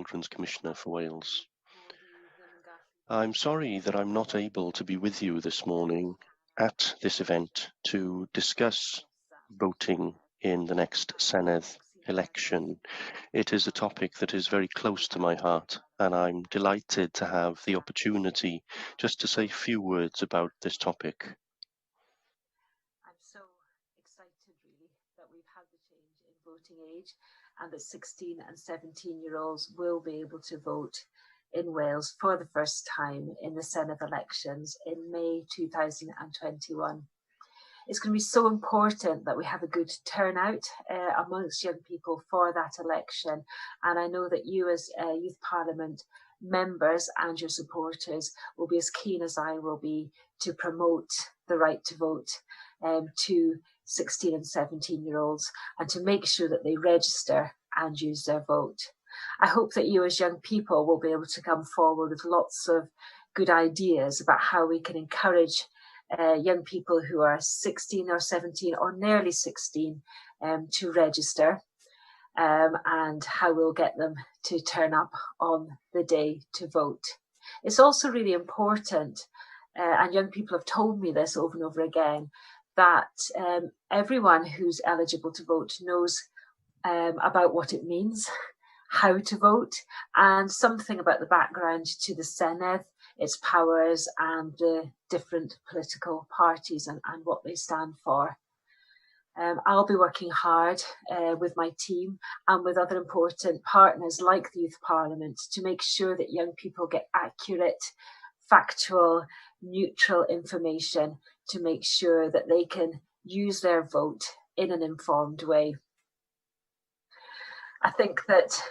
Children's Commissioner for Wales. I'm sorry that I'm not able to be with you this morning at this event to discuss voting in the next Senedd election. It is a topic that is very close to my heart, and I'm delighted to have the opportunity just to say a few words about this topic. I'm so excited really that we've had the change in voting age and that 16 and 17-year-olds will be able to vote in Wales for the first time in the Senedd elections in May 2021. It's going to be so important that we have a good turnout amongst young people for that election. And I know that you as Youth Parliament members and your supporters will be as keen as I will be to promote the right to vote to 16 and 17-year-olds and to make sure that they register and use their vote. I hope that you as young people will be able to come forward with lots of good ideas about how we can encourage young people who are 16 or 17 or nearly 16 to register and how we'll get them to turn up on the day to vote. It's also really important, and young people have told me this over and over again, that everyone who's eligible to vote knows about what it means, how to vote, and something about the background to the Senedd, its powers and the different political parties and what they stand for. I'll be working hard with my team and with other important partners like the Youth Parliament to make sure that young people get accurate, factual, neutral information to make sure that they can use their vote in an informed way. I think that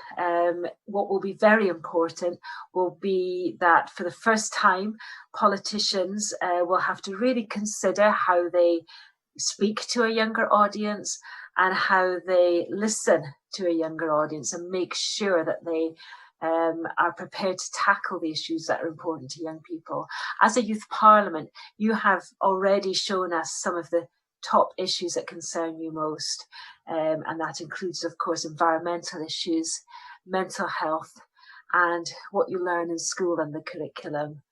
what will be very important will be that for the first time, politicians will have to really consider how they speak to a younger audience and how they listen to a younger audience and make sure that they are prepared to tackle the issues that are important to young people. As a Youth Parliament, you have already shown us some of the top issues that concern you most. And that includes, of course, environmental issues, mental health, and what you learn in school and the curriculum.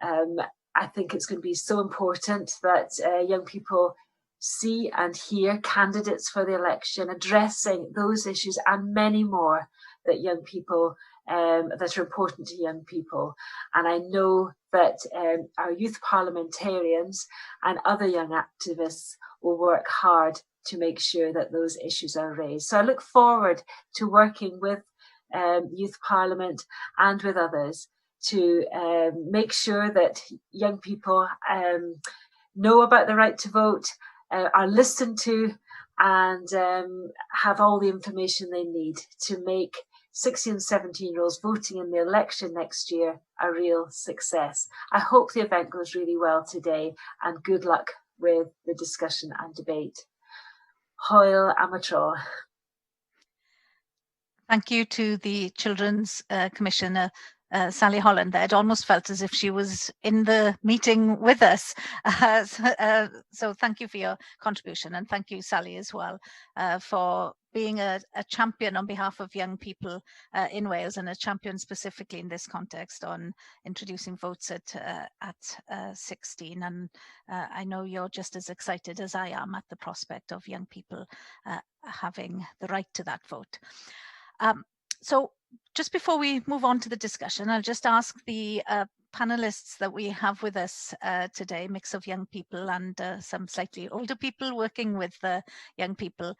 I think it's going to be so important that young people see and hear candidates for the election addressing those issues and many more that young people that are important to young people. And I know that our youth parliamentarians and other young activists will work hard to make sure that those issues are raised. So I look forward to working with Youth Parliament and with others to make sure that young people know about the right to vote, are listened to, and have all the information they need to make 16 and 17-year-olds voting in the election next year a real success. I hope the event goes really well today, and good luck with the discussion and debate. Hwyl am y tro. Thank you to the Children's Commissioner, Sally Holland there. It almost felt as if she was in the meeting with us. So thank you for your contribution, and thank you, Sally, as well, for being a champion on behalf of young people in Wales, and a champion specifically in this context on introducing votes at 16. And I know you're just as excited as I am at the prospect of young people having the right to that vote. So just before we move on to the discussion, I'll just ask the panelists that we have with us today, mix of young people and some slightly older people working with young people,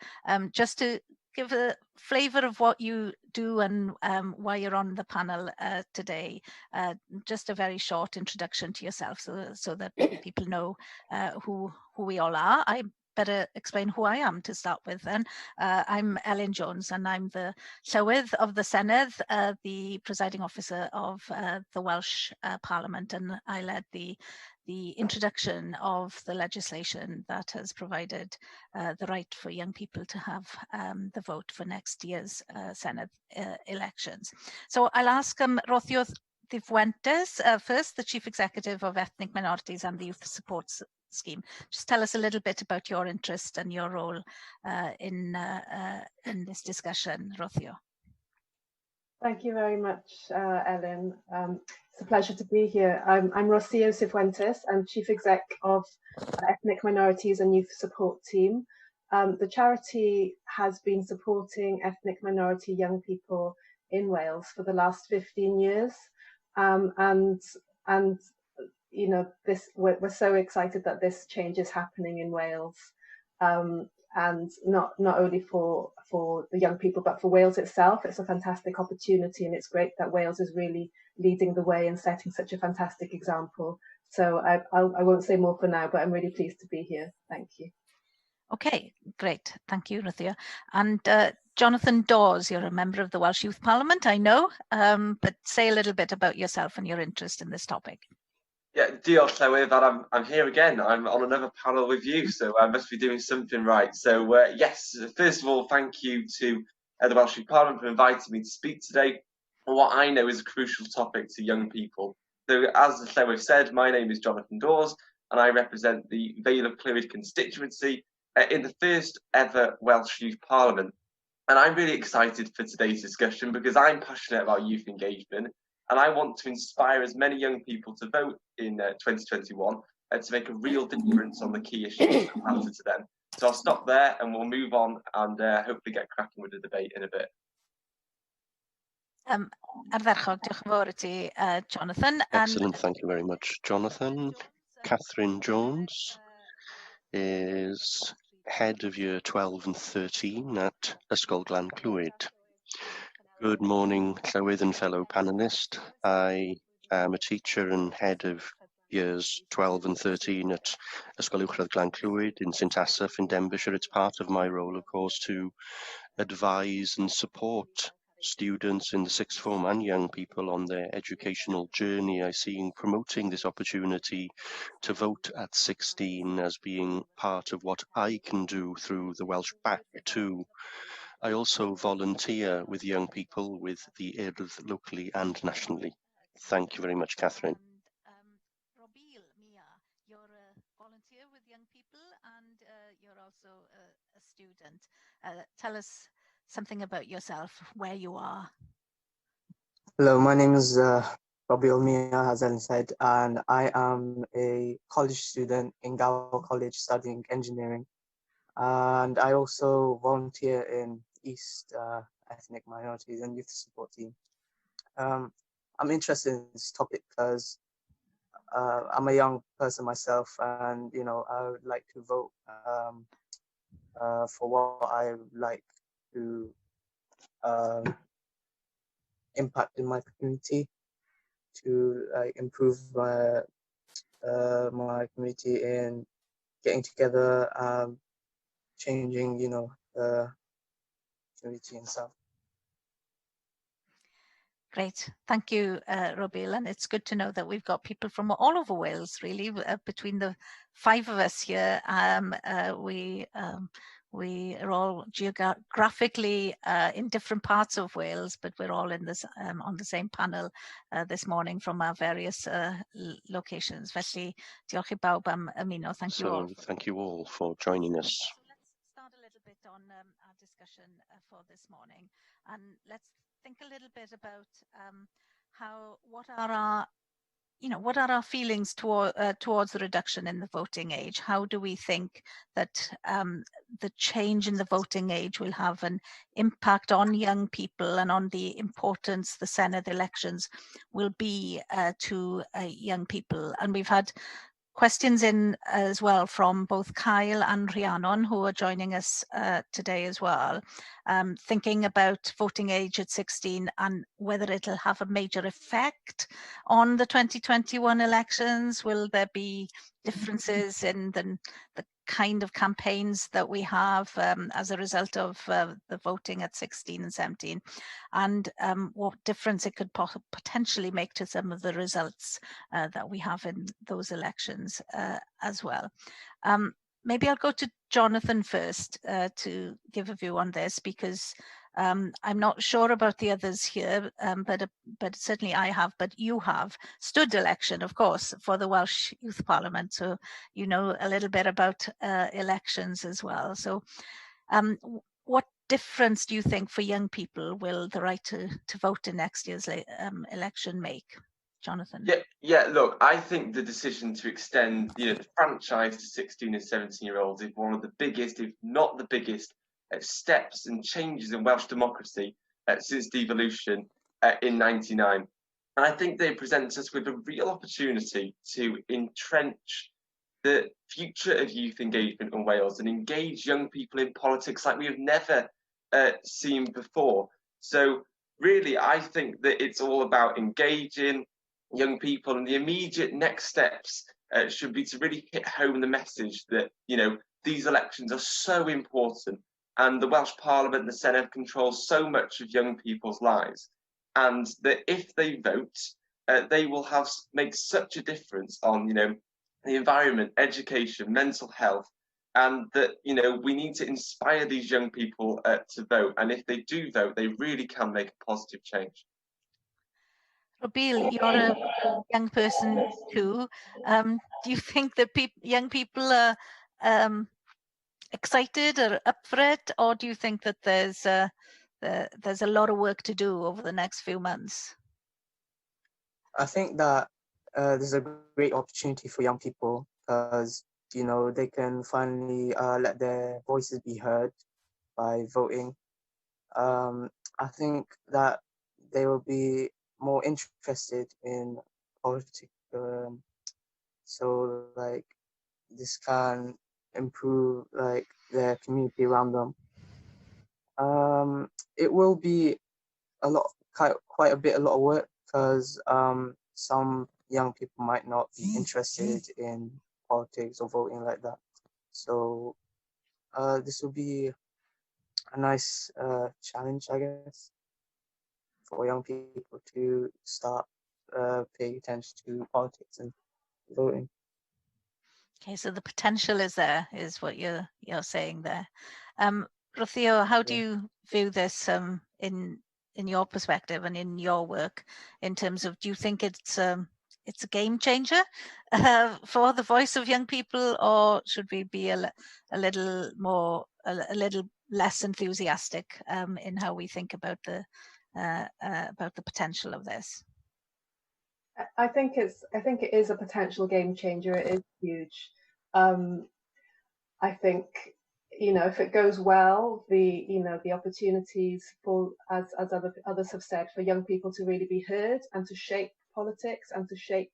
just to give a flavour of what you do and why you're on the panel today. Just a very short introduction to yourself so that people know who we all are. I better explain who I am to start with then. I'm Ellen Jones, and I'm the Llywydd of the Senedd, the presiding officer of the Welsh Parliament, and I led the introduction of the legislation that has provided the right for young people to have the vote for next year's Senedd elections. So I'll ask Rocio Fuentes, first, the Chief Executive of Ethnic Minorities and the Youth Support Scheme. Just tell us a little bit about your interest and your role in this discussion, Rocio. Thank you very much, Ellen. It's a pleasure to be here. I'm Rocio Cifuentes. I'm Chief Exec of Ethnic Minorities and Youth Support Team. The charity has been supporting ethnic minority young people in Wales for the last 15 years. And you know, we're so excited that this change is happening in Wales. And not only for the young people, but for Wales itself. It's a fantastic opportunity, and it's great that Wales is really leading the way and setting such a fantastic example. So I won't say more for now, but I'm really pleased to be here. Thank you. Okay, great. Thank you, Ruthia. And Jonathan Dawes, you're a member of the Welsh Youth Parliament, I know, but say a little bit about yourself and your interest in this topic. Yeah, diolch Llywydd, that I'm here again. I'm on another panel with you, so I must be doing something right. So yes, first of all, thank you to the Welsh Youth Parliament for inviting me to speak today on what I know is a crucial topic to young people. So as Llywydd said, my name is Jonathan Dawes, and I represent the Vale of Clwyd constituency in the first ever Welsh Youth Parliament. And I'm really excited for today's discussion because I'm passionate about youth engagement, and I want to inspire as many young people to vote in 2021 to make a real difference on the key issues that matter to them. So I'll stop there and we'll move on and hopefully get cracking with the debate in a bit. Ardderchog, diolch yn fawr i ti, Jonathan. Excellent, thank you very much, Jonathan. Catherine Jones is head of year 12 and 13 at Ysgol Glan Clwyd. Good morning, Llywydd and fellow panelist. I am a teacher and head of years 12 and 13 at Ysgol Uwchradd Glan Clwyd in St Asaph in Denbighshire. It's part of my role, of course, to advise and support students in the sixth form and young people on their educational journey. I see promoting this opportunity to vote at 16 as being part of what I can do through the Welsh Back too. I also volunteer with young people with the Urdd locally and nationally. Thank you very much, Catherine. Robil, Mia, you're a volunteer with young people and you're also a student. Tell us something about yourself, where you are. Hello, my name is Robil Mia, as Ellen said, and I am a college student in Gower College studying engineering. And I also volunteer in East Ethnic Minorities and Youth Support Team. I'm interested in this topic because I'm a young person myself, and you know I would like to vote for what I would like to impact in my community, to improve my community in getting together, changing, you know, the community and stuff. Great, thank you, Robil, and it's good to know that we've got people from all over Wales, really. Between the five of us here, we are all geographically in different parts of Wales, but we're all in this on the same panel this morning from our various locations. Felly, diolch I bawb am ymuno. Thank you all. Thank you all for joining us. So let's start a little bit on our discussion for this morning, and let's think a little bit about what are our feelings towards the reduction in the voting age? How do we think that the change in the voting age will have an impact on young people and on the importance the Senedd elections will be to young people? And we've had questions in as well from both Kyle and Rhiannon, who are joining us today as well, thinking about voting age at 16 and whether it'll have a major effect on the 2021 elections. Will there be differences in the kind of campaigns that we have as a result of the voting at 16 and 17, and what difference it could potentially make to some of the results that we have in those elections as well. Maybe I'll go to Jonathan first to give a view on this, because I'm not sure about the others here, but certainly I have, but you have stood election, of course, for the Welsh Youth Parliament, so you know a little bit about elections as well. So what difference do you think for young people will the right to vote in next year's election make? Jonathan? Yeah. Look, I think the decision to extend, the franchise to 16 and 17-year-olds is one of the biggest, if not the biggest, steps and changes in Welsh democracy since devolution in '99. And I think they present us with a real opportunity to entrench the future of youth engagement in Wales and engage young people in politics like we have never seen before. So really, I think that it's all about engaging young people, and the immediate next steps should be to really hit home the message that, these elections are so important, and the Welsh Parliament and the Senedd control so much of young people's lives, and that if they vote, they will make such a difference on, the environment, education, mental health, and that, we need to inspire these young people to vote. And if they do vote, they really can make a positive change. Robil, you're a young person too. Do you think that young people are excited or up for it, or do you think that there's a lot of work to do over the next few months? I think that there's a great opportunity for young people because, they can finally let their voices be heard by voting. I think that they will be more interested in politics. So, like, this can improve, like, their community around them. It will be a lot of work because some young people might not be interested in politics or voting like that. So this will be a nice challenge, I guess, for young people to start paying attention to politics and voting. Okay, so the potential is there, is what you're saying there. Rocío, how do you view this in your perspective and in your work, in terms of, do you think it's a game changer for the voice of young people, or should we be a little little less enthusiastic in how we think about the potential of this? I think it is a potential game changer. It is huge. I think, if it goes well, the opportunities for, as others have said, for young people to really be heard and to shape politics and to shape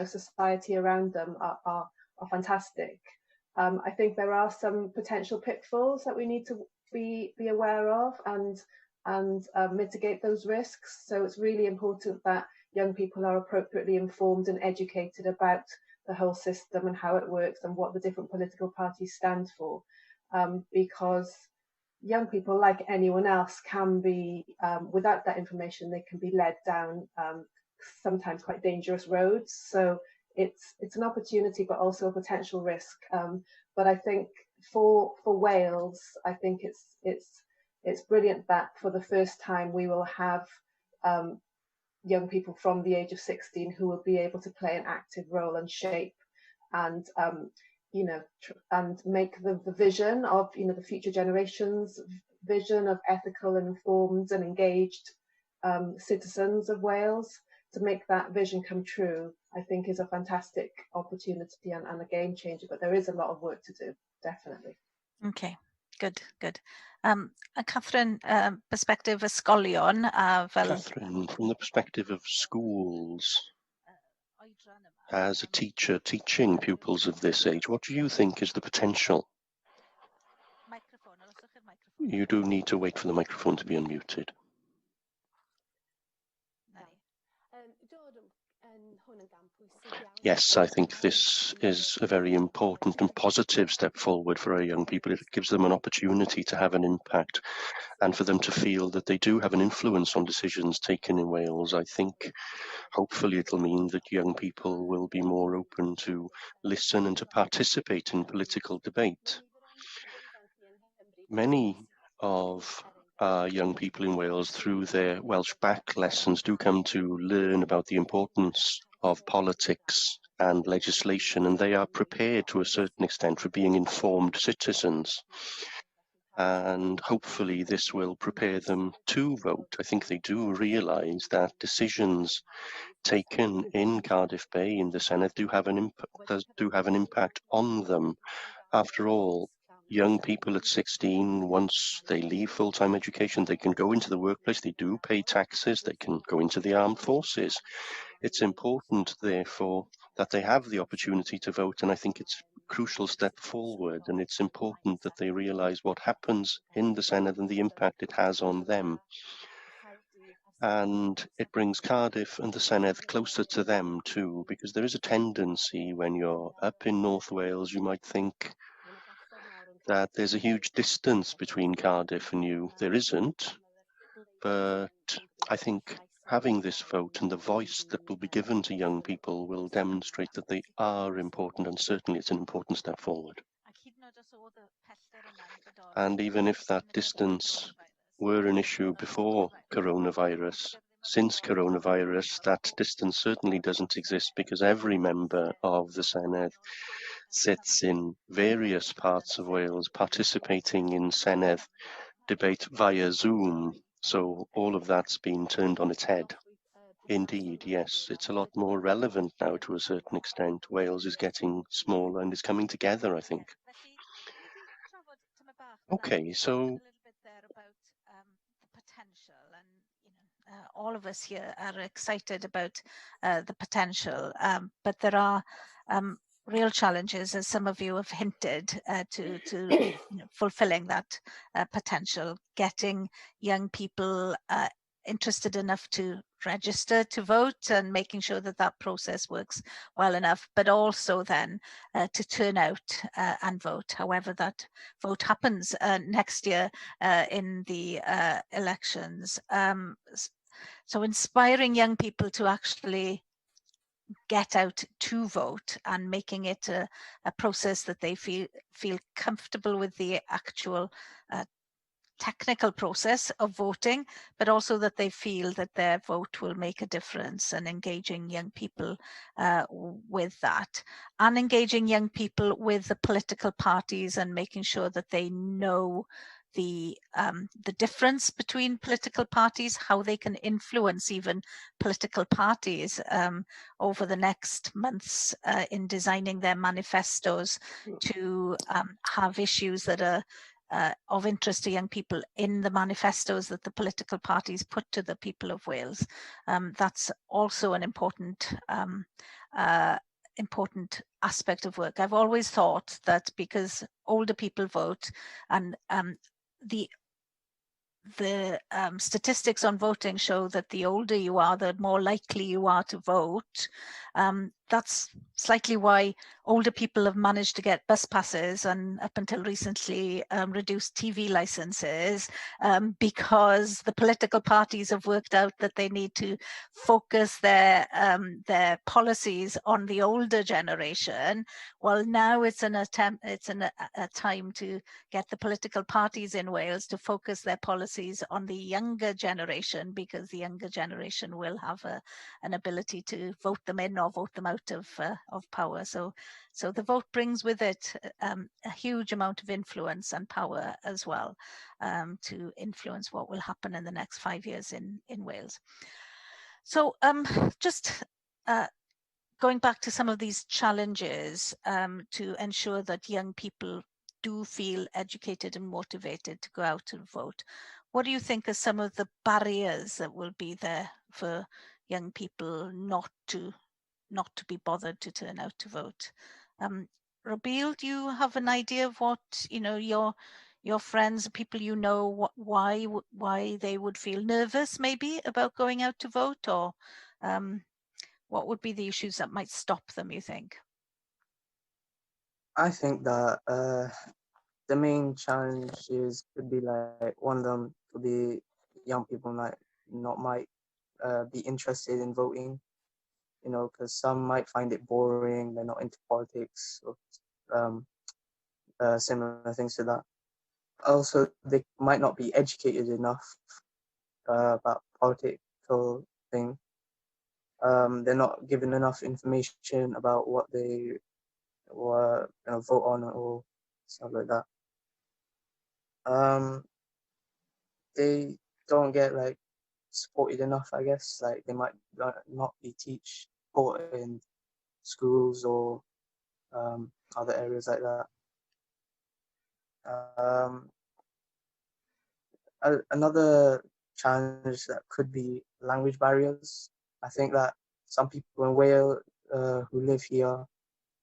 society around them are fantastic. I think there are some potential pitfalls that we need to be aware of and mitigate those risks. So it's really important that young people are appropriately informed and educated about the whole system and how it works and what the different political parties stand for, because young people, like anyone else, can be, without that information, they can be led down sometimes quite dangerous roads. So it's an opportunity, but also a potential risk. But I think for Wales, I think it's brilliant that for the first time we will have young people from the age of 16 who will be able to play an active role and shape and and make the vision of the future generations' vision of ethical and informed and engaged citizens of Wales. To make that vision come true, I think is a fantastic opportunity and a game changer. But there is a lot of work to do, definitely. Okay. Good. Catherine, perspective ysgolion Catherine, from the perspective of schools, as a teacher teaching pupils of this age, what do you think is the potential? You do need to wait for the microphone to be unmuted. Yes, I think this is a very important and positive step forward for our young people. It gives them an opportunity to have an impact and for them to feel that they do have an influence on decisions taken in Wales. I think hopefully it'll mean that young people will be more open to listen and to participate in political debate. Many of young people in Wales, through their Welsh back lessons, do come to learn about the importance of politics and legislation, and they are prepared to a certain extent for being informed citizens. and hopefully this will prepare them to vote. I think they do realise that decisions taken in Cardiff Bay in the Senedd do have an impact on them. After all, young people at 16, once they leave full-time education, they can go into the workplace, they do pay taxes, they can go into the armed forces. It's important, therefore, that they have the opportunity to vote, and I think it's a crucial step forward, and it's important that they realise what happens in the Senedd and the impact it has on them. And it brings Cardiff and the Senedd closer to them too, because there is a tendency when you're up in North Wales, you might think that there's a huge distance between Cardiff and you. There isn't, but I think having this vote and the voice that will be given to young people will demonstrate that they are important, and certainly it's an important step forward. And even if that distance were an issue before coronavirus, since coronavirus, that distance certainly doesn't exist, because every member of the Senedd sits in various parts of Wales participating in Senedd debate via Zoom. So all of that's been turned on its head. Indeed, yes, it's a lot more relevant now to a certain extent. Wales is getting smaller and is coming together, I think. Okay, so all of us here are excited about the potential, but there are real challenges, as some of you have hinted, to fulfilling that potential, getting young people interested enough to register to vote and making sure that that process works well enough, but also then to turn out and vote, however that vote happens next year in the elections. So inspiring young people to actually get out to vote and making it a process that they feel comfortable with the actual technical process of voting, but also that they feel that their vote will make a difference, and engaging young people with that, and engaging young people with the political parties and making sure that they know the difference between political parties, how they can influence even political parties over the next months in designing their manifestos to have issues that are of interest to young people in the manifestos that the political parties put to the people of Wales. That's also an important important aspect of work. I've always thought that because older people vote, and the statistics on voting show that the older you are, the more likely you are to vote. That's slightly why older people have managed to get bus passes and up until recently reduced TV licenses, because the political parties have worked out that they need to focus their policies on the older generation. Well, now it's a time to get the political parties in Wales to focus their policies on the younger generation, because the younger generation will have an ability to vote them in or vote them out of power. So the vote brings with it a huge amount of influence and power as well, to influence what will happen in the next 5 years in Wales. So just going back to some of these challenges to ensure that young people do feel educated and motivated to go out and vote. What do you think are some of the barriers that will be there for young people not to be bothered to turn out to vote? Rabil, do you have an idea of what, your friends, people you know, why they would feel nervous maybe about going out to vote, or what would be the issues that might stop them, you think? I think that the main challenges could be like, one of them could be young people might be interested in voting, because some might find it boring, they're not into politics, or similar things to that. Also, they might not be educated enough about political thing. They're not given enough information about what they were going to vote on or stuff like that. They don't get like supported enough, I guess. Like they might not be taught in schools or other areas like that. Another challenge that could be language barriers. I think that some people in Wales who live here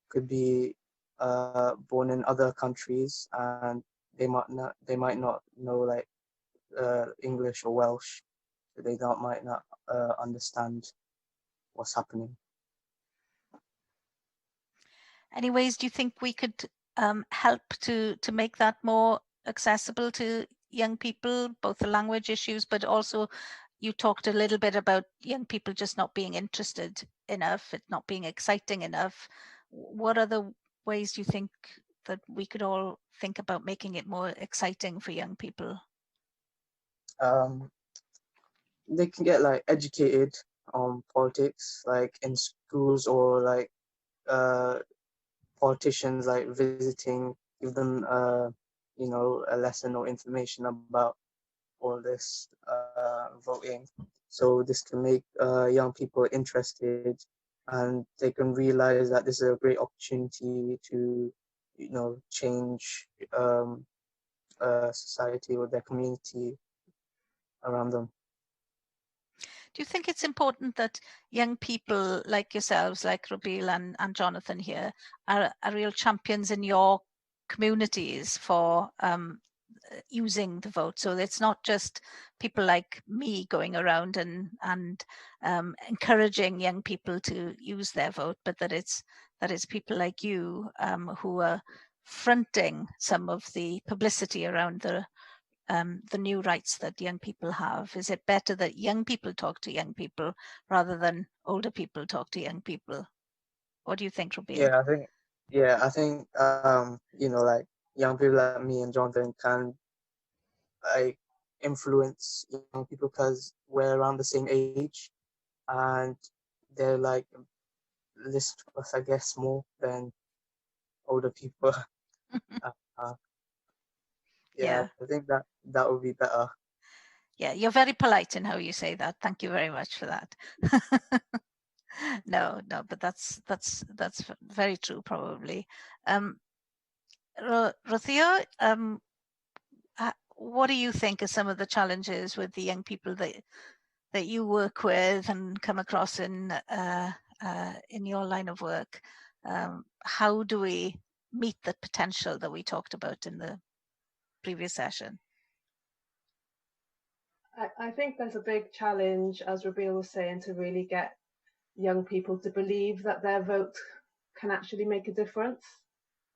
could be born in other countries, and they might not know like English or Welsh, so they might not understand what's happening. Any ways do you think we could help to make that more accessible to young people, both the language issues, but also you talked a little bit about young people just not being interested enough, it not being exciting enough. What other ways do you think that we could all think about making it more exciting for young people? They can get like educated on politics, like in schools, or like politicians like visiting, give them a lesson or information about all this voting. So this can make young people interested, and they can realize that this is a great opportunity to, change society or their community around them. Do you think it's important that young people like yourselves, like Rabil and Jonathan here, are real champions in your communities for using the vote? So it's not just people like me going around and encouraging young people to use their vote, but that it's people like you who are fronting some of the publicity around the new rights that young people have. Is it better that young people talk to young people rather than older people talk to young people? What do you think, Rabil? I think like young people like me and Jonathan can like influence young people because we're around the same age, and they're like listen to us, I guess, more than older people. Yeah, I think that would be better. Yeah, you're very polite in how you say that. Thank you very much for that. No, but that's very true, probably. Rothio, what do you think are some of the challenges with the young people that you work with and come across in your line of work? How do we meet the potential that we talked about in the previous session? I think there's a big challenge, as Rabil was saying, to really get young people to believe that their vote can actually make a difference.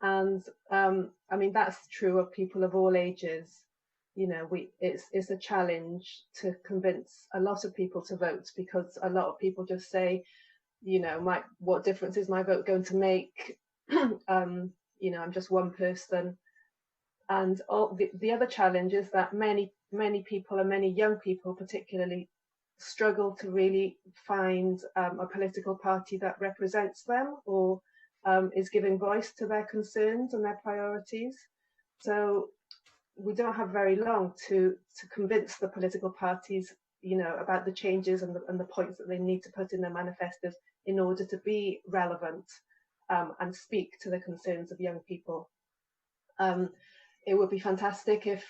And I mean, that's true of people of all ages. It's a challenge to convince a lot of people to vote, because a lot of people just say, what difference is my vote going to make? I'm just one person. And the other challenge is that many people, and many young people particularly, struggle to really find a political party that represents them, or is giving voice to their concerns and their priorities. So we don't have very long to convince the political parties, about the changes and the points that they need to put in their manifestos in order to be relevant and speak to the concerns of young people. It would be fantastic if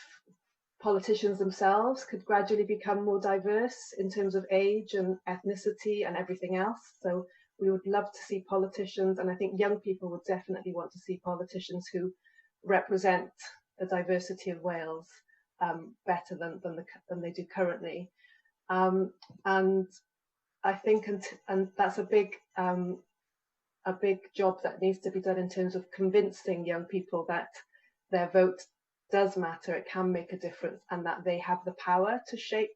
politicians themselves could gradually become more diverse in terms of age and ethnicity and everything else. So we would love to see politicians, and I think young people would definitely want to see politicians who represent the diversity of Wales better than they do currently. And I think, and that's a big job that needs to be done in terms of convincing young people that their vote does matter, it can make a difference, and that they have the power to shape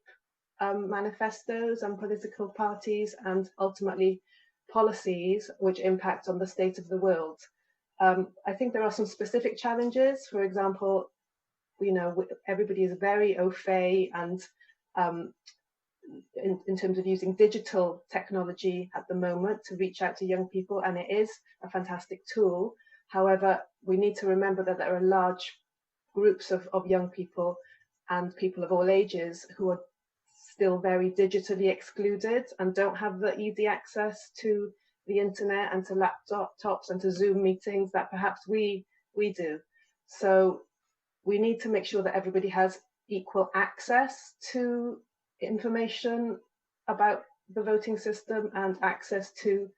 manifestos and political parties and ultimately policies which impact on the state of the world. I think there are some specific challenges. For example, everybody is very au fait and in terms of using digital technology at the moment to reach out to young people, and it is a fantastic tool. However, we need to remember that there are large groups of young people and people of all ages who are still very digitally excluded and don't have the easy access to the internet and to laptops and to Zoom meetings that perhaps we do. So we need to make sure that everybody has equal access to information about the voting system and access to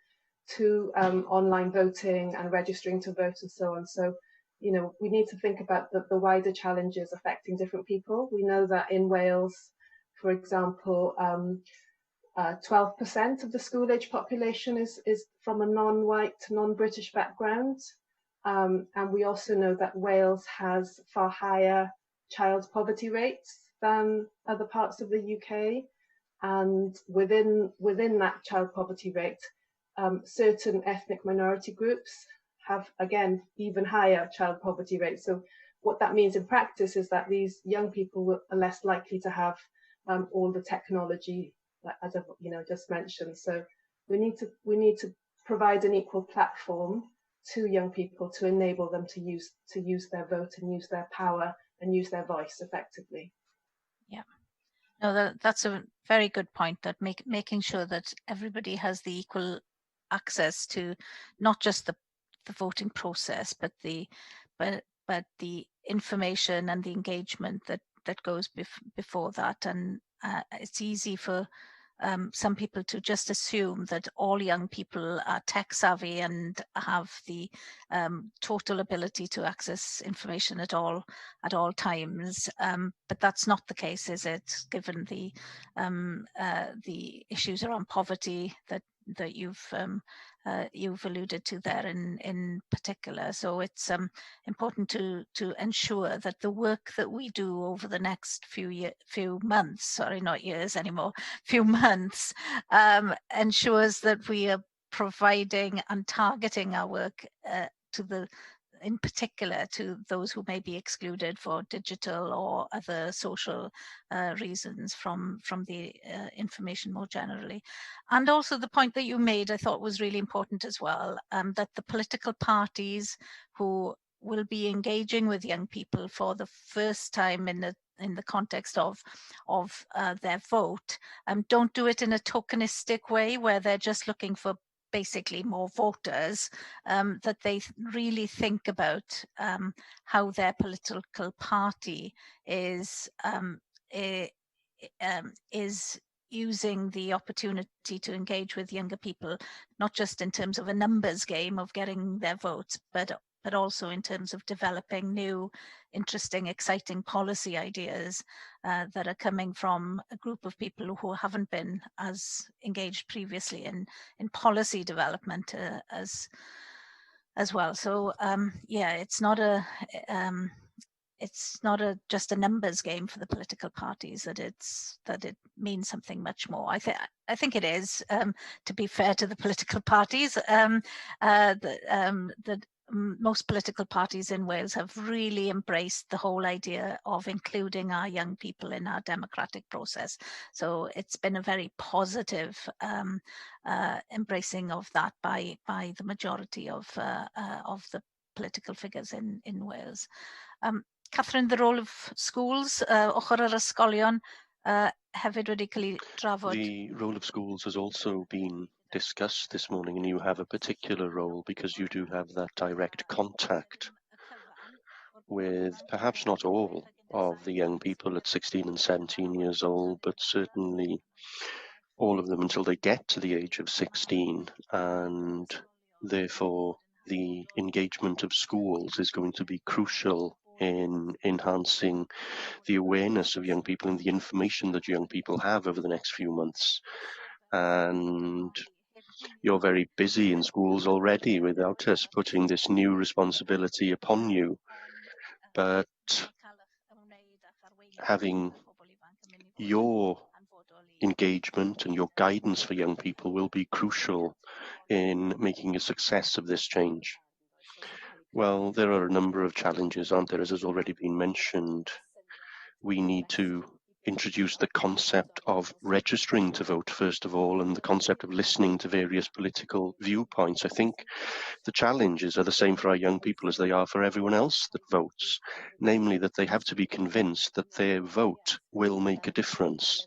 online voting and registering to vote and so on. So, you know, we need to think about the wider challenges affecting different people. We know that in Wales, for example, 12% of the school-age population is from a non-white, non-British background. And we also know that Wales has far higher child poverty rates than other parts of the UK. And within that child poverty rate, certain ethnic minority groups have, again, even higher child poverty rates. So what that means in practice is that these young people are less likely to have all the technology, as I've just mentioned. So we need to provide an equal platform to young people to enable them to use their vote and use their power and use their voice effectively. Yeah. No, that's a very good point, that making sure that everybody has the equal access to not just the voting process, but the information and the engagement that goes before that. And it's easy for some people to just assume that all young people are tech savvy and have the total ability to access information at all times. But that's not the case, is it? Given the issues around poverty that you've alluded to there in particular. So it's important to ensure that the work that we do over the next few months, sorry, not years anymore, few months, ensures that we are providing and targeting our work in particular to those who may be excluded for digital or other social reasons from the information more generally. And also the point that you made, I thought was really important as well, that the political parties who will be engaging with young people for the first time in the context of their vote, don't do it in a tokenistic way where they're just looking for basically more voters, that they really think about how their political party is using the opportunity to engage with younger people, not just in terms of a numbers game of getting their votes, but also in terms of developing new, interesting, exciting policy ideas that are coming from a group of people who haven't been as engaged previously in policy development as well. So yeah, it's not just a numbers game for the political parties. That it means something much more. I think it is, to be fair to the political parties, that most political parties in Wales have really embraced the whole idea of including our young people in our democratic process. So it's been a very positive embracing of that by the majority of the political figures in Wales. Catherine, the role of schools, ochr yr ysgolion, hefyd wedi cael ei drafod. The role of schools has also been discussed this morning, and you have a particular role because you do have that direct contact with perhaps not all of the young people at 16 and 17 years old, but certainly all of them until they get to the age of 16, and therefore the engagement of schools is going to be crucial in enhancing the awareness of young people and the information that young people have over the next few months. And you're very busy in schools already without us putting this new responsibility upon you. But having your engagement and your guidance for young people will be crucial in making a success of this change. Well, there are a number of challenges, aren't there, as has already been mentioned. We need to introduce the concept of registering to vote, first of all, and the concept of listening to various political viewpoints. I think the challenges are the same for our young people as they are for everyone else that votes, namely that they have to be convinced that their vote will make a difference.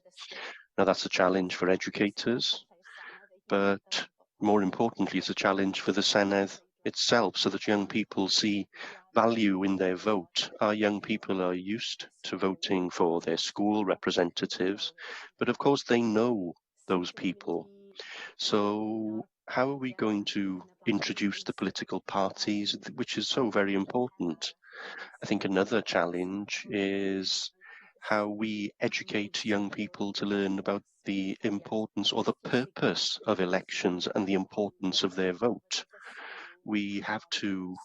Now, that's a challenge for educators, but more importantly, it's a challenge for the Senedd itself, so that young people see value in their vote. Our young people are used to voting for their school representatives, but of course they know those people. So how are we going to introduce the political parties, which is so very important? I think another challenge is how we educate young people to learn about the importance or the purpose of elections and the importance of their vote. We have to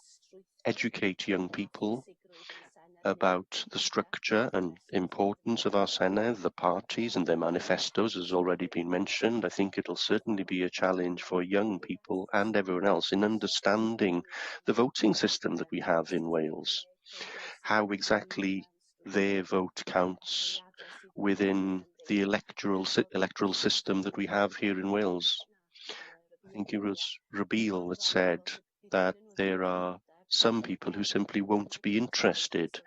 educate young people about the structure and importance of our Senedd, the parties and their manifestos has already been mentioned. I think it'll certainly be a challenge for young people and everyone else in understanding the voting system that we have in Wales, how exactly their vote counts within the electoral system that we have here in Wales. I think it was Rabil that said that there are some people who simply won't be interested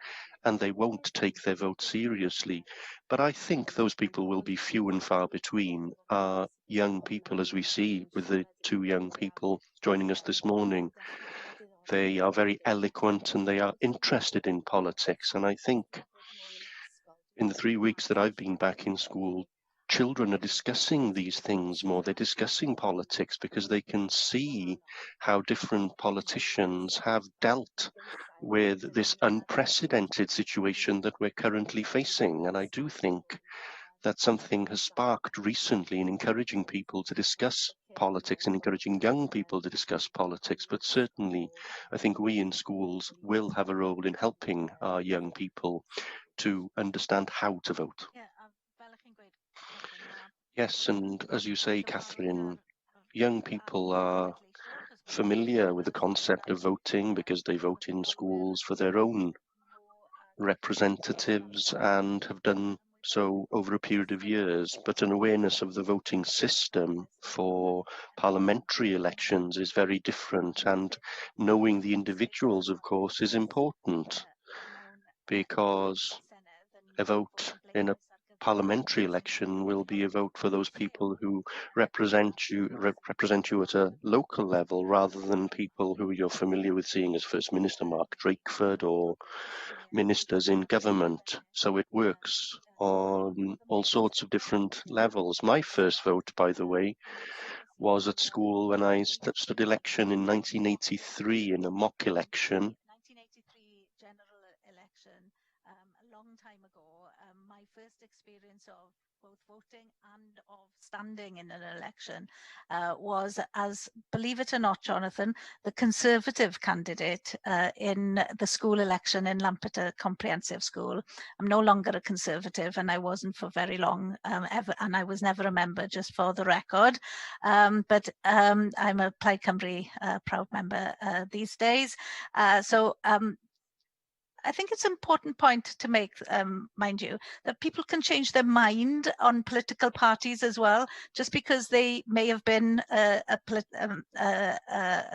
and they won't take their vote seriously. But I think those people will be few and far between. Our young people, as we see with the two young people joining us this morning, they are very eloquent and they are interested in politics. And I think in the 3 weeks that I've been back in school, children are discussing these things more. They're discussing politics because they can see how different politicians have dealt with this unprecedented situation that we're currently facing. And I do think that something has sparked recently in encouraging people to discuss politics and encouraging young people to discuss politics. But certainly, I think we in schools will have a role in helping our young people to understand how to vote. Yes, and as you say, Catherine, young people are familiar with the concept of voting because they vote in schools for their own representatives and have done so over a period of years, but an awareness of the voting system for parliamentary elections is very different, and knowing the individuals, of course, is important, because a vote in a parliamentary election will be a vote for those people who represent you at a local level, rather than people who you're familiar with seeing as First Minister Mark Drakeford or ministers in government. So it works on all sorts of different levels. My first vote, by the way, was at school when I stood election in 1983 in a mock election. 1983 general election, a long time ago. My first experience of both voting and of standing in an election was as, believe it or not, Jonathan, the Conservative candidate in the school election in Lampeter Comprehensive School. I'm no longer a Conservative, and I wasn't for very long ever, and I was never a member, just for the record. But I'm a Plaid Cymru proud member these days. So I think it's an important point to make, mind you, that people can change their mind on political parties as well. Just because they may have been a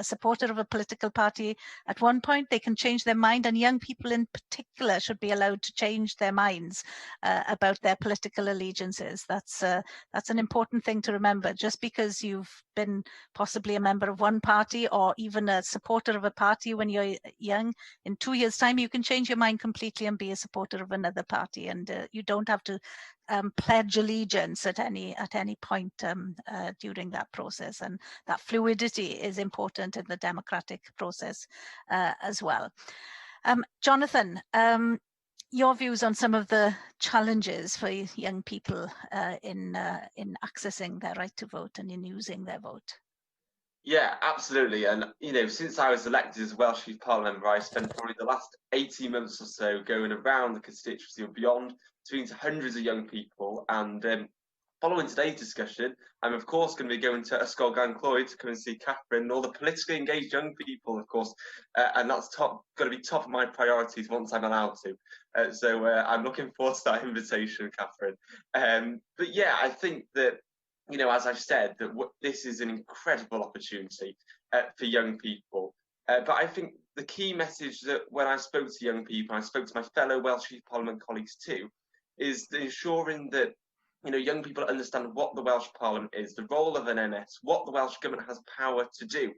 supporter of a political party at one point, they can change their mind, and young people in particular should be allowed to change their minds about their political allegiances. That's an important thing to remember. Just because you've been possibly a member of one party or even a supporter of a party when you're young, in 2 years' time you can change your mind completely and be a supporter of another party, and you don't have to pledge allegiance at any point during that process. And that fluidity is important in the democratic process as well. Jonathan, your views on some of the challenges for young people in accessing their right to vote and in using their vote. Yeah, absolutely. And, since I was elected as Welsh Parliament member, I spent probably the last 18 months or so going around the constituency and beyond, speaking to hundreds of young people and Following today's discussion, I'm of course going to be going to Ysgol Gan Clwyd to come and see Catherine and all the politically engaged young people, of course, and that's going to be top of my priorities once I'm allowed to. So I'm looking forward to that invitation, Catherine. But yeah, I think that, you know, as I've said, that this is an incredible opportunity for young people. But I think the key message that when I spoke to young people, I spoke to my fellow Welsh Parliament colleagues too, is ensuring that, you know, young people understand what the Welsh Parliament is, the role of an MS, what the Welsh Government has power to do.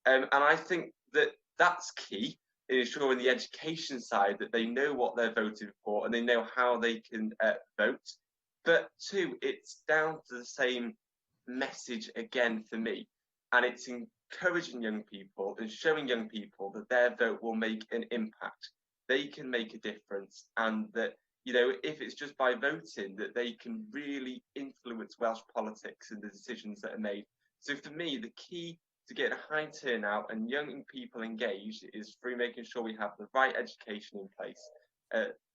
And I think that that's key in ensuring the education side, that they know what they're voting for and they know how they can vote. But two, it's down to the same message again for me. And it's encouraging young people and showing young people that their vote will make an impact. They can make a difference, and that, you know, if it's just by voting, that they can really influence Welsh politics and the decisions that are made. So for me, the key to getting a high turnout and young people engaged is through making sure we have the right education in place.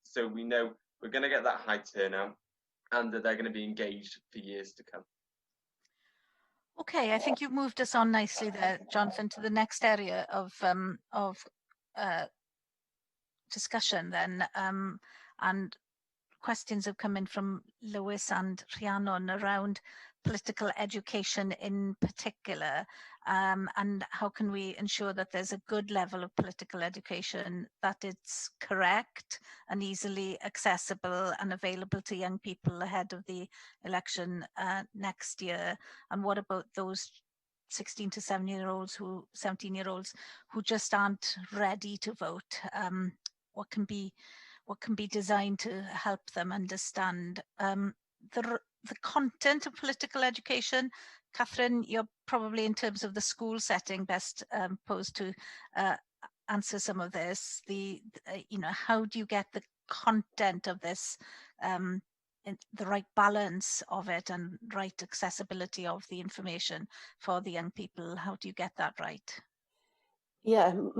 So we know we're going to get that high turnout and that they're going to be engaged for years to come. Okay, I think you've moved us on nicely there, Jonathan, to the next area of discussion then, and questions have come in from Lewis and Rhiannon around political education in particular, and how can we ensure that there's a good level of political education, that it's correct and easily accessible and available to young people ahead of the election next year. And what about those 16 to 17-year-olds who just aren't ready to vote? What can be designed to help them understand the content of political education? Catherine, you're probably, in terms of the school setting, best posed to answer some of this. You know, how do you get the content of this, the right balance of it and right accessibility of the information for the young people? How do you get that right? Well,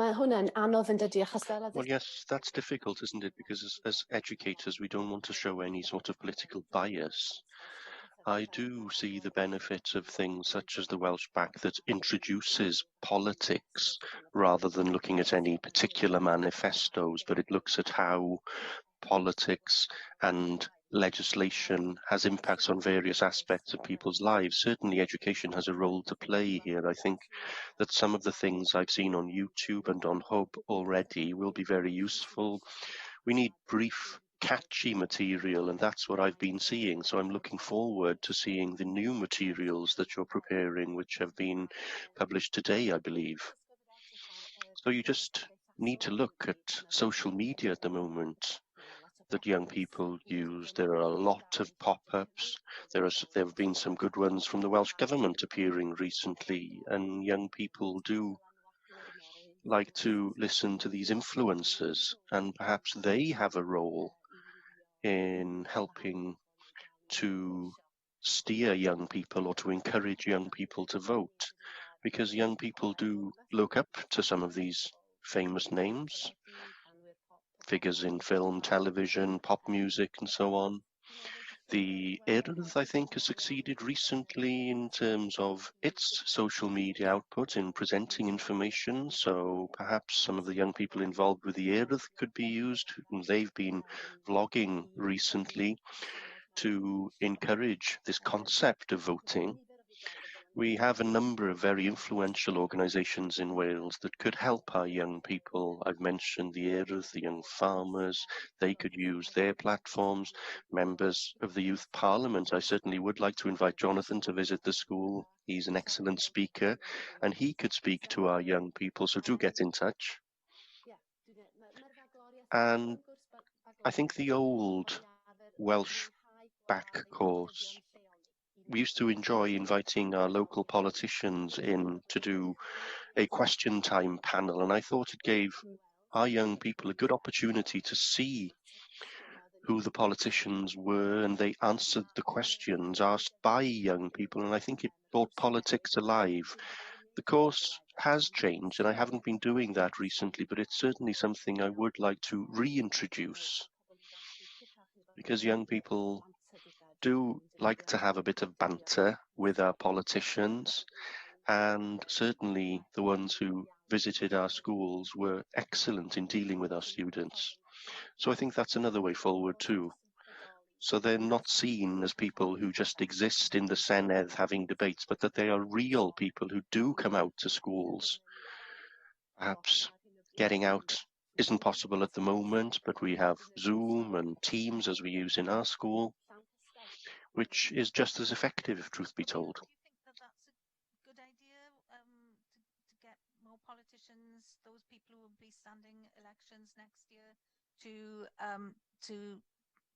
yes, that's difficult, isn't it? Because as educators, we don't want to show any sort of political bias. I do see the benefits of things such as the Welsh Back that introduces politics rather than looking at any particular manifestos, but it looks at how politics and legislation has impacts on various aspects of people's lives. Certainly education has a role to play here. I think that some of the things I've seen on YouTube and on Hub already will be very useful. We need brief, catchy material, and that's what I've been seeing. So I'm looking forward to seeing the new materials that you're preparing, which have been published today, I believe. So you just need to look at social media at the moment that young people use. There are a lot of pop-ups. There have been some good ones from the Welsh Government appearing recently, and young people do like to listen to these influencers, and perhaps they have a role in helping to steer young people or to encourage young people to vote, because young people do look up to some of these famous names, figures in film, television, pop music, and so on. The Urdd, I think, has succeeded recently in terms of its social media output in presenting information. So perhaps some of the young people involved with the Urdd could be used. They've been vlogging recently to encourage this concept of voting. We have a number of very influential organisations in Wales that could help our young people. I've mentioned the Urdd, the young farmers. They could use their platforms. Members of the Youth Parliament, I certainly would like to invite Jonathan to visit the school. He's an excellent speaker and he could speak to our young people, so do get in touch. And I think the old Welsh Back course, we used to enjoy inviting our local politicians in to do a question time panel, and I thought it gave our young people a good opportunity to see who the politicians were, and they answered the questions asked by young people, and I think it brought politics alive. The course has changed, and I haven't been doing that recently, but it's certainly something I would like to reintroduce, because young people do like to have a bit of banter with our politicians, and certainly the ones who visited our schools were excellent in dealing with our students. So I think that's another way forward too. So they're not seen as people who just exist in the Senedd having debates, but that they are real people who do come out to schools. Perhaps getting out isn't possible at the moment, but we have Zoom and Teams as we use in our school, which is just as effective, if truth be told. Do you think that that's a good idea to get more politicians, those people who will be standing elections next year, to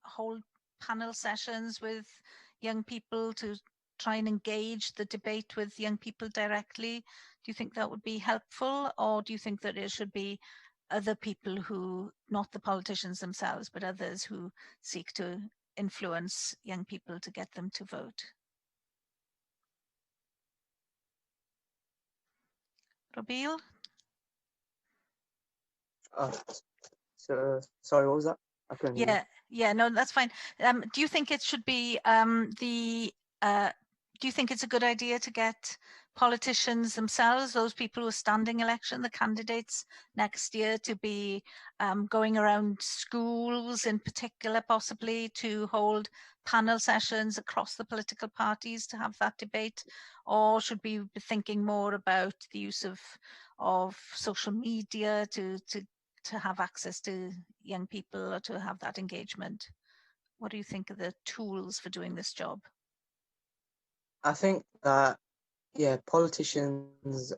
hold panel sessions with young people to try and engage the debate with young people directly? Do you think that would be helpful, or do you think that it should be other people who, not the politicians themselves, but others who seek to influence young people to get them to vote? Robil? So, sorry, what was that? I couldn't hear you. Yeah, no, that's fine. Do you think it should be do you think it's a good idea to get politicians themselves, those people who are standing election, the candidates next year, to be going around schools in particular, possibly to hold panel sessions across the political parties to have that debate? Or should we be thinking more about the use of social media to have access to young people or to have that engagement? What do you think are the tools for doing this job? I think that, yeah, politicians,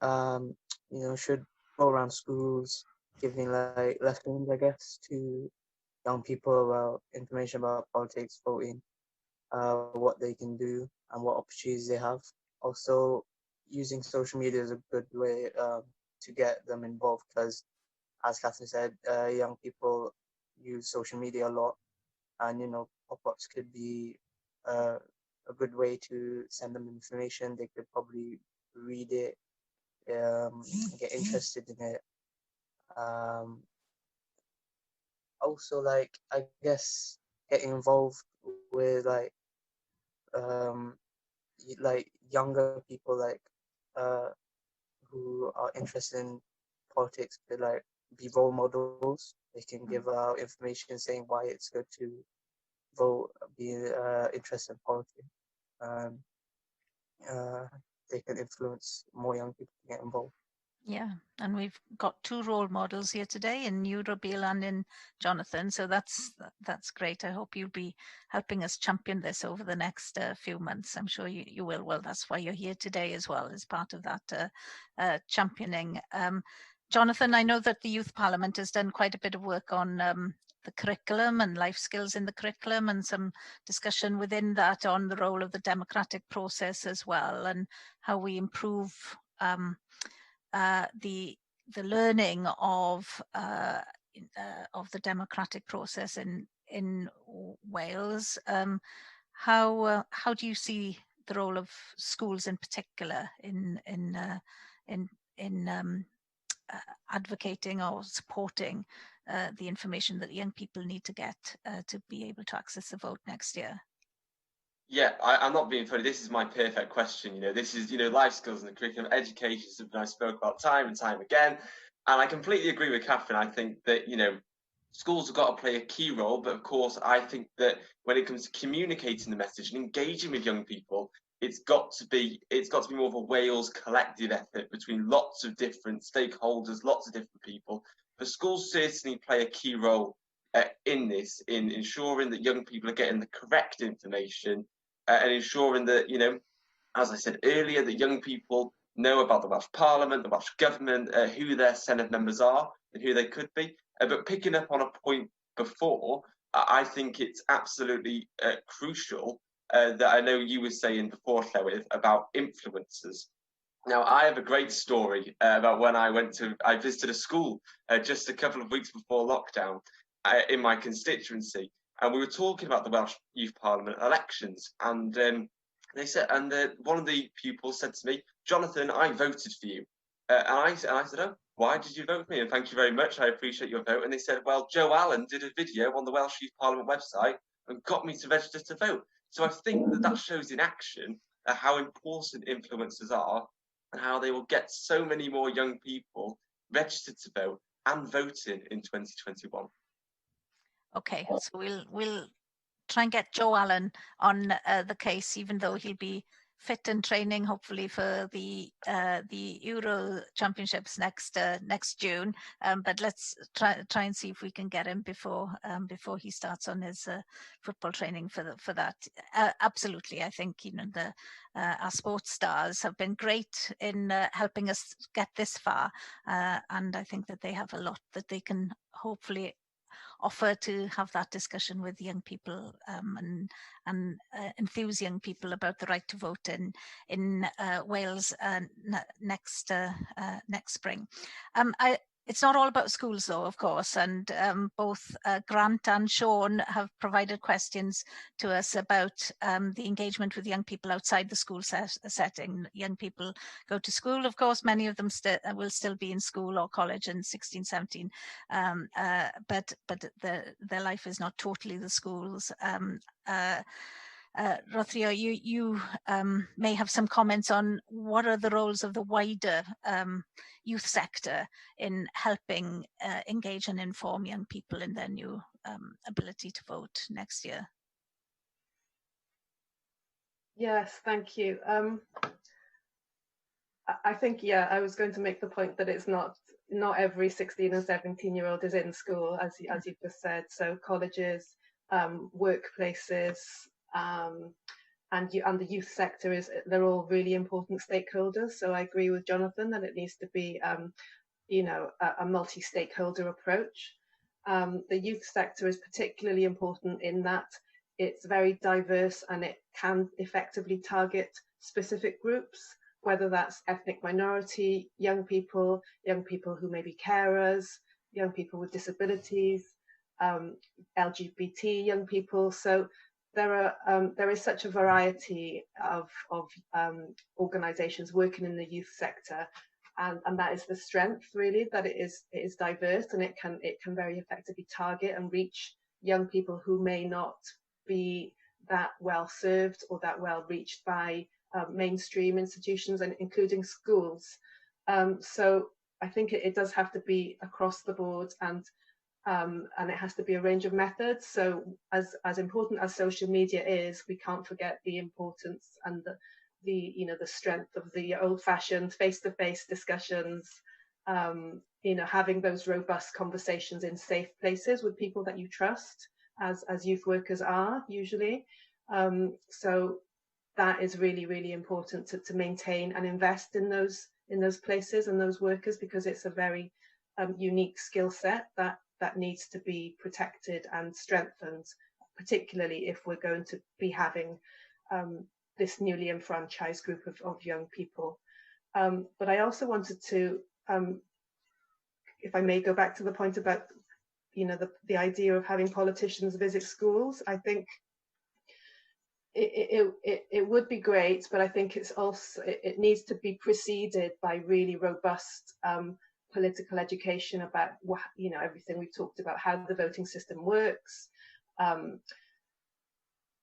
should go around schools giving like lessons, I guess, to young people about information about politics, voting, what they can do and what opportunities they have. Also, using social media is a good way to get them involved because, as Catherine said, young people use social media a lot, and pop-ups could be a good way to send them information. They could probably read it, get interested in it. Also, like, I guess getting involved with um, younger people, uh, who are interested in politics, could like be role models. They can give out information saying why it's good to vote, be interested in politics. Um, they can influence more young people to get involved. Yeah, and we've got two role models here today, in you, Robil, and in Jonathan. So that's great. I hope you'll be helping us champion this over the next few months. I'm sure you will. Well, that's why you're here today as well, as part of that championing. Jonathan, I know that the Youth Parliament has done quite a bit of work on the curriculum and life skills in the curriculum, and some discussion within that on the role of the democratic process as well, and how we improve the learning of the democratic process in Wales. How do you see the role of schools in particular in advocating or supporting the information that young people need to get to be able to access the vote next year? Yeah, I'm not being funny. This is my perfect question. This is, life skills and the curriculum, education is something I spoke about time and time again. And I completely agree with Catherine. I think that, schools have got to play a key role. But of course, I think that when it comes to communicating the message and engaging with young people, it's got to be more of a Wales collective effort between lots of different stakeholders, lots of different people. But schools certainly play a key role in this, in ensuring that young people are getting the correct information, and ensuring that, as I said earlier, that young people know about the Welsh Parliament, the Welsh Government, who their Senedd members are and who they could be. But picking up on a point before, I think it's absolutely crucial that I know you were saying before, Llywydd, about influencers. Now, I have a great story about when I visited a school just a couple of weeks before lockdown in my constituency, and we were talking about the Welsh Youth Parliament elections, and they said, and one of the pupils said to me, "Jonathan, I voted for you," and I said, "Oh, why did you vote for me? And thank you very much. I appreciate your vote." And they said, "Well, Joe Allen did a video on the Welsh Youth Parliament website and got me to register to vote." So I think that shows in action how important influencers are and how they will get so many more young people registered to vote and voting in 2021. Okay, so we'll try and get Joe Allen on the case, even though he'll be fit and training hopefully for the Euro Championships next June. But let's try and see if we can get him before he starts on his football training for that. Absolutely, I think our sports stars have been great in helping us get this far, and I think that they have a lot that they can hopefully offer to have that discussion with young people and enthuse young people about the right to vote in Wales next spring. It's not all about schools, though, of course, and both Grant and Sean have provided questions to us about the engagement with young people outside the school setting. Young people go to school, of course, many of them will still be in school or college in 16, 17, but their life is not totally the schools. Rothrio, you may have some comments on what are the roles of the wider youth sector in helping engage and inform young people in their new ability to vote next year. Yes, thank you. I think, yeah, I was going to make the point that it's not every 16 and 17-year-old is in school, as you've just said. So colleges, workplaces, and the youth sector they're all really important stakeholders. So I agree with Jonathan that it needs to be a multi-stakeholder approach. The youth sector is particularly important in that it's very diverse and it can effectively target specific groups, whether that's ethnic minority, young people who may be carers, young people with disabilities, LGBT young people. So there is such a variety of organisations working in the youth sector, and that is the strength, really, that it is diverse and it can very effectively target and reach young people who may not be that well served or that well reached by mainstream institutions, and including schools. So I think it does have to be across the board, and it has to be a range of methods. So as important as social media is, we can't forget the importance and the strength of the old-fashioned face-to-face discussions, having those robust conversations in safe places with people that you trust, as youth workers are usually. So that is really, really important to maintain and invest in those places and those workers, because it's a very unique skill set that needs to be protected and strengthened, particularly if we're going to be having this newly enfranchised group of young people. But I also wanted to, if I may, go back to the point about the idea of having politicians visit schools. I think it would be great, but I think it needs to be preceded by really robust political education about everything we've talked about, how the voting system works.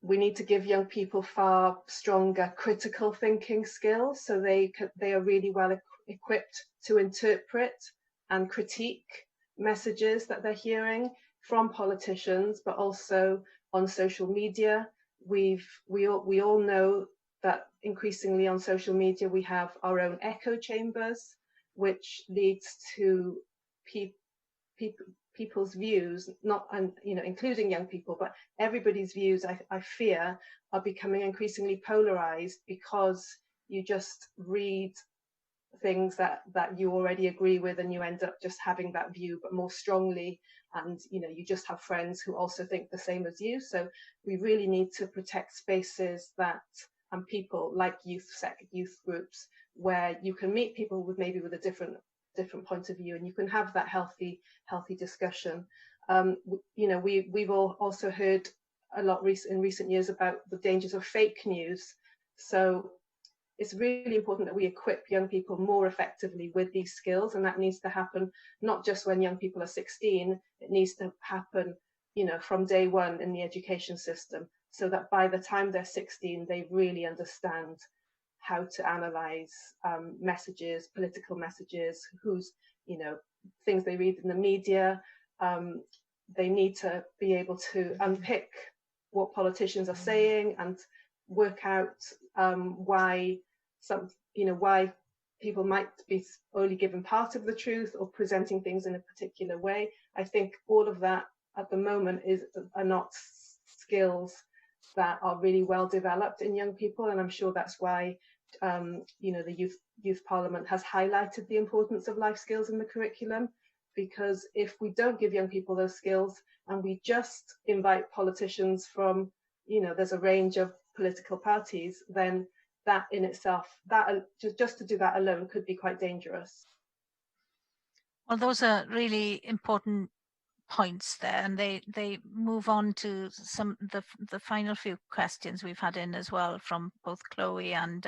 We need to give young people far stronger critical thinking skills, so they are really well equipped to interpret and critique messages that they're hearing from politicians, but also on social media. We all know that increasingly on social media we have our own echo chambers, which leads to people's views, including young people, but everybody's views, I fear, are becoming increasingly polarized, because you just read things that you already agree with, and you end up just having that view but more strongly, and you just have friends who also think the same as you. So we really need to protect spaces and people like youth groups, where you can meet people with a different point of view, and you can have that healthy discussion. We've all also heard a lot in recent years about the dangers of fake news. So it's really important that we equip young people more effectively with these skills, and that needs to happen not just when young people are 16. It needs to happen, from day one in the education system. so that by the time they're 16, they really understand how to analyze messages, political messages, things they read in the media. They need to be able to unpick what politicians are saying and work out why people might be only given part of the truth or presenting things in a particular way. I think all of that at the moment are not skills that are really well developed in young people, and I'm sure that's why the youth parliament has highlighted the importance of life skills in the curriculum. Because if we don't give young people those skills and we just invite politicians from, there's a range of political parties, then that in itself, just to do that alone could be quite dangerous. Well, those are really important points there, and they move on to the final few questions we've had in as well from both Chloe and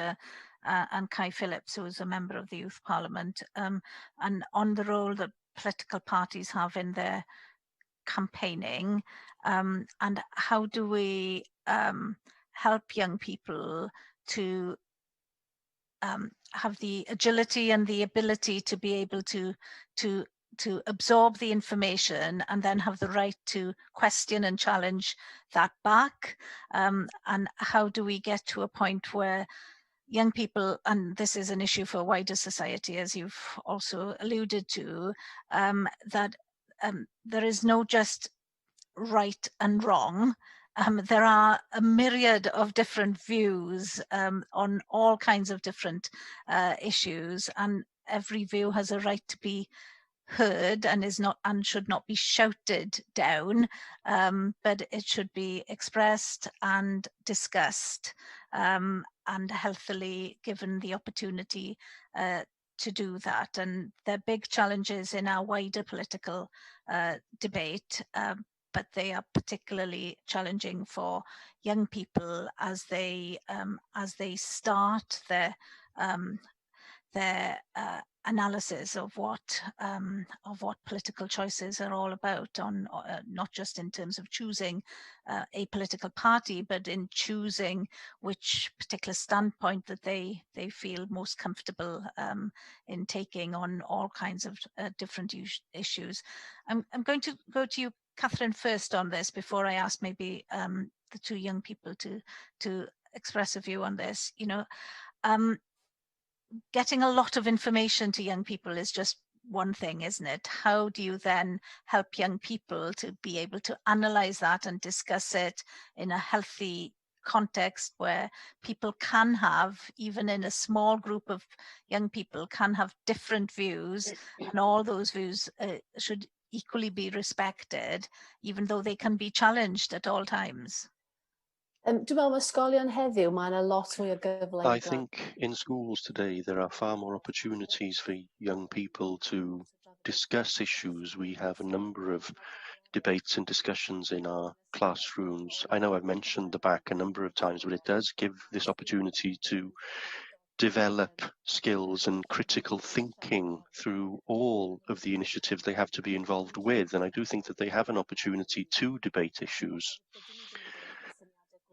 Kai Phillips, who is a member of the Youth Parliament, and on the role that political parties have in their campaigning, and how do we help young people to have the agility and the ability to be able to absorb the information and then have the right to question and challenge that back, and how do we get to a point where young people, and this is an issue for wider society, as you've also alluded to, that there is no just right and wrong. There are a myriad of different views on all kinds of different issues, and every view has a right to be heard and should not be shouted down, but it should be expressed and discussed, and healthily given the opportunity to do that. And there are big challenges in our wider political debate, but they are particularly challenging for young people as they start their analysis of what political choices are all about, on not just in terms of choosing a political party, but in choosing which particular standpoint that they feel most comfortable in taking on all kinds of different issues. I'm going to go to you, Catherine, first on this before I ask maybe the two young people to express a view on this. Getting a lot of information to young people is just one thing, isn't it? How do you then help young people to be able to analyze that and discuss it in a healthy context where people can have, even in a small group of young people, can have different views, and all those views should equally be respected, even though they can be challenged at all times? Dwi'n meddwl mae ysgolion heddiw, mae yna lot mwy o gyfle. I think in schools today there are far more opportunities for young people to discuss issues. We have a number of debates and discussions in our classrooms. I know I've mentioned the back a number of times, but it does give this opportunity to develop skills and critical thinking through all of the initiatives they have to be involved with. And I do think that they have an opportunity to debate issues,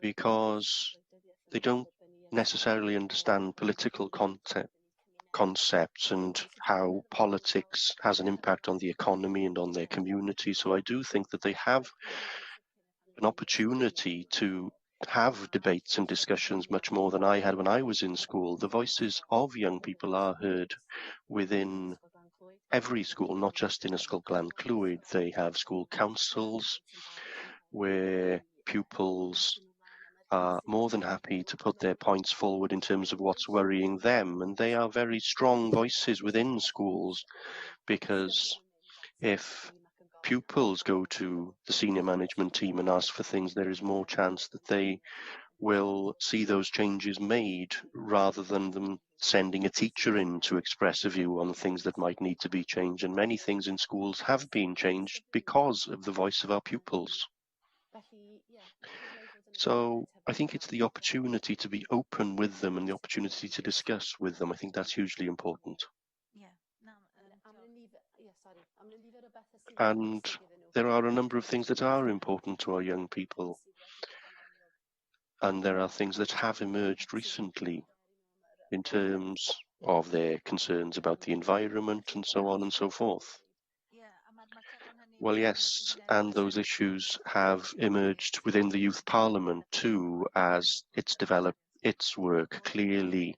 because they don't necessarily understand political concepts and how politics has an impact on the economy and on their community. So I do think that they have an opportunity to have debates and discussions much more than I had when I was in school. The voices of young people are heard within every school, not just in Ysgol Glan Clwyd. They have school councils where pupils are more than happy to put their points forward in terms of what's worrying them, and they are very strong voices within schools, because if pupils go to the senior management team and ask for things, there is more chance that they will see those changes made, rather than them sending a teacher in to express a view on things that might need to be changed. And many things in schools have been changed because of the voice of our pupils. So I think it's the opportunity to be open with them and the opportunity to discuss with them. I think that's hugely important. And there are a number of things that are important to our young people. and there are things that have emerged recently in terms of their concerns about the environment and so on and so forth. Well, yes, and those issues have emerged within the Youth Parliament too, as it's developed its work. Clearly,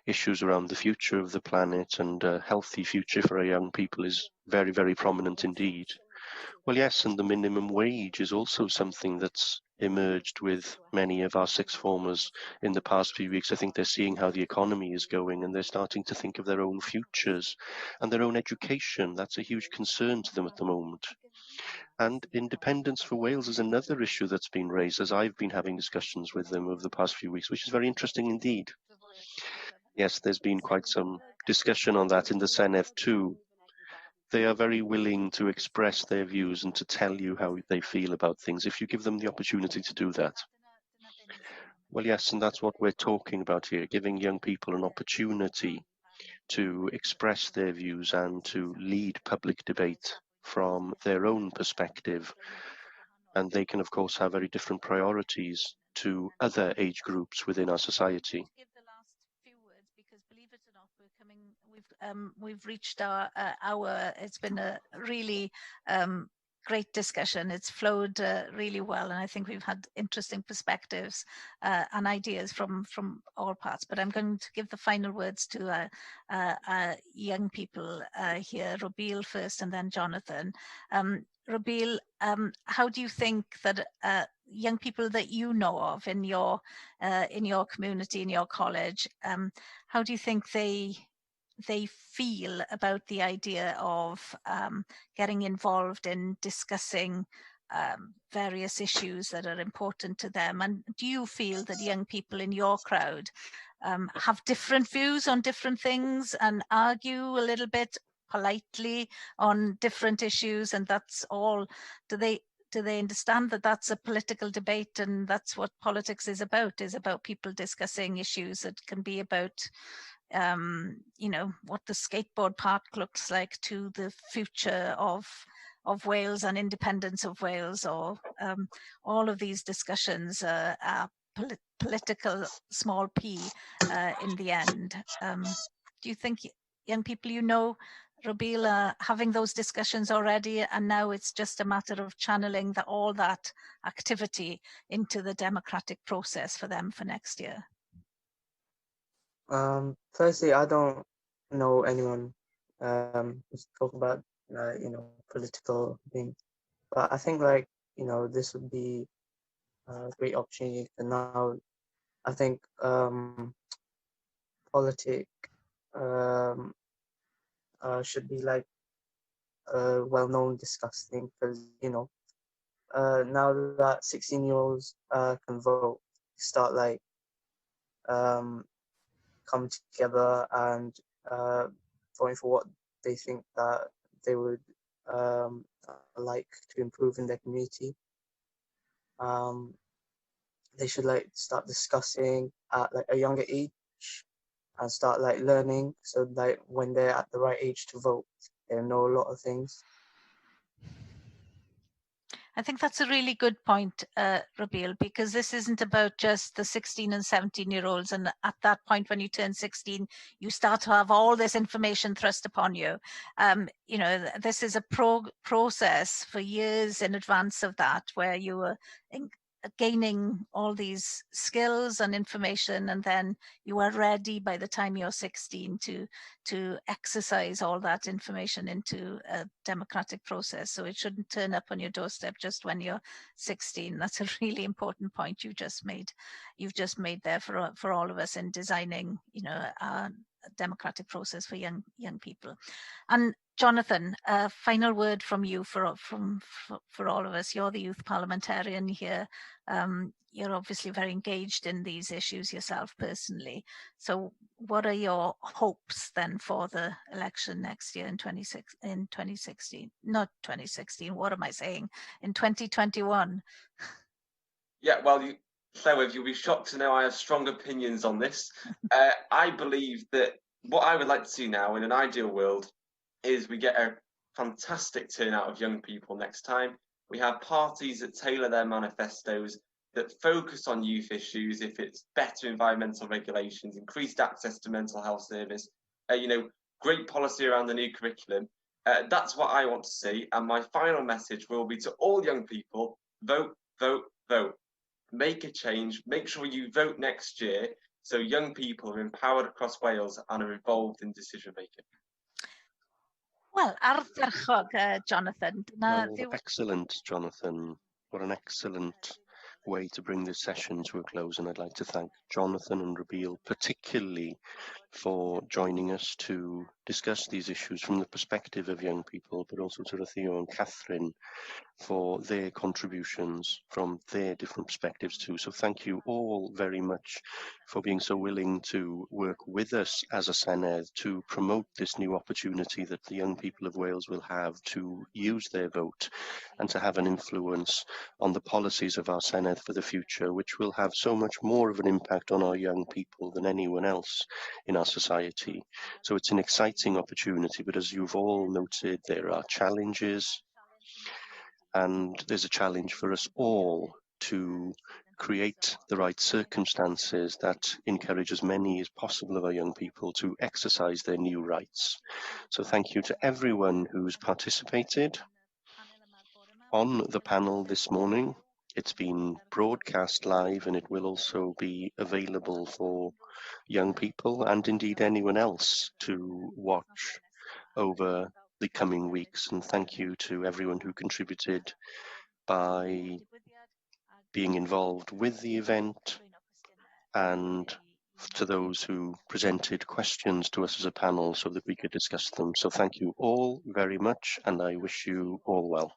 issues around the future of the planet and a healthy future for our young people is very, very prominent indeed. Well, yes, and the minimum wage is also something that's emerged with many of our sixth formers in the past few weeks. I think they're seeing how the economy is going and they're starting to think of their own futures and their own education. That's a huge concern to them at the moment. And independence for Wales is another issue that's been raised as I've been having discussions with them over the past few weeks, which is very interesting indeed. Yes, there's been quite some discussion on that in the Senedd too. They are very willing to express their views and to tell you how they feel about things if you give them the opportunity to do that. Well, yes, and that's what we're talking about here, giving young people an opportunity to express their views and to lead public debate from their own perspective. And they can, of course, have very different priorities to other age groups within our society. We've reached our hour. It's been a really great discussion. It's flowed really well, and I think we've had interesting perspectives and ideas from all parts. But I'm going to give the final words to young people here. Robil first, and then Jonathan. Robil, how do you think that young people that you know of in your community, in your college, how do you think they feel about the idea of getting involved in discussing various issues that are important to them? And do you feel that young people in your crowd have different views on different things and argue a little bit politely on different issues, and that's all? Do they understand that that's a political debate and that's what politics is about people discussing issues that can be about what the skateboard park looks like to the future of Wales and independence of Wales, or all of these discussions are political small p in the end. Do you think young people Robil, are having those discussions already, and now it's just a matter of channeling all that activity into the democratic process for them for next year? Firstly, I don't know anyone who's talking about political things, but I think this would be a great opportunity. And now I think politics should be a well-known discussed thing, because now that 16-year-olds can vote, start coming together and voting for what they think that they would like to improve in their community. They should start discussing at a younger age and start learning, so when they're at the right age to vote, they know a lot of things. I think that's a really good point, Robil, because this isn't about just the 16 and 17-year-olds. And at that point, when you turn 16, you start to have all this information thrust upon you. This is a process for years in advance of that, where you are gaining all these skills and information, and then you are ready by the time you're 16 to exercise all that information into a democratic process. So it shouldn't turn up on your doorstep just when you're 16. That's a really important point you've just made there for all of us in designing a democratic process for young people. And Jonathan, a final word from you for all of us. You're the youth parliamentarian here. You're obviously very engaged in these issues yourself personally. So what are your hopes then for the election next year in 2016? Not 2016, what am I saying? In 2021? Yeah, well, you'll be shocked to know I have strong opinions on this. I believe that what I would like to see now in an ideal world is we get a fantastic turnout of young people next time. We have parties that tailor their manifestos that focus on youth issues, if it's better environmental regulations, increased access to mental health service, great policy around the new curriculum. That's what I want to see. And my final message will be to all young people: vote, vote, vote. Make a change. Make sure you vote next year so young people are empowered across Wales and are involved in decision making. Wel, ardderchog, Jonathan. Well, excellent, Jonathan. What an excellent way to bring this session to a close. And I'd like to thank Jonathan and Rabil particularly for joining us to discuss these issues from the perspective of young people, but also to Theo and Catherine for their contributions from their different perspectives too. So thank you all very much for being so willing to work with us as a Senedd to promote this new opportunity that the young people of Wales will have to use their vote and to have an influence on the policies of our Senedd for the future, which will have so much more of an impact on our young people than anyone else in our society. So it's an exciting opportunity, but as you've all noted, there are challenges. And there's a challenge for us all to create the right circumstances that encourage as many as possible of our young people to exercise their new rights. So thank you to everyone who's participated on the panel this morning. It's been broadcast live and it will also be available for young people and indeed anyone else to watch over the coming weeks. And thank you to everyone who contributed by being involved with the event and to those who presented questions to us as a panel so that we could discuss them. So thank you all very much and I wish you all well.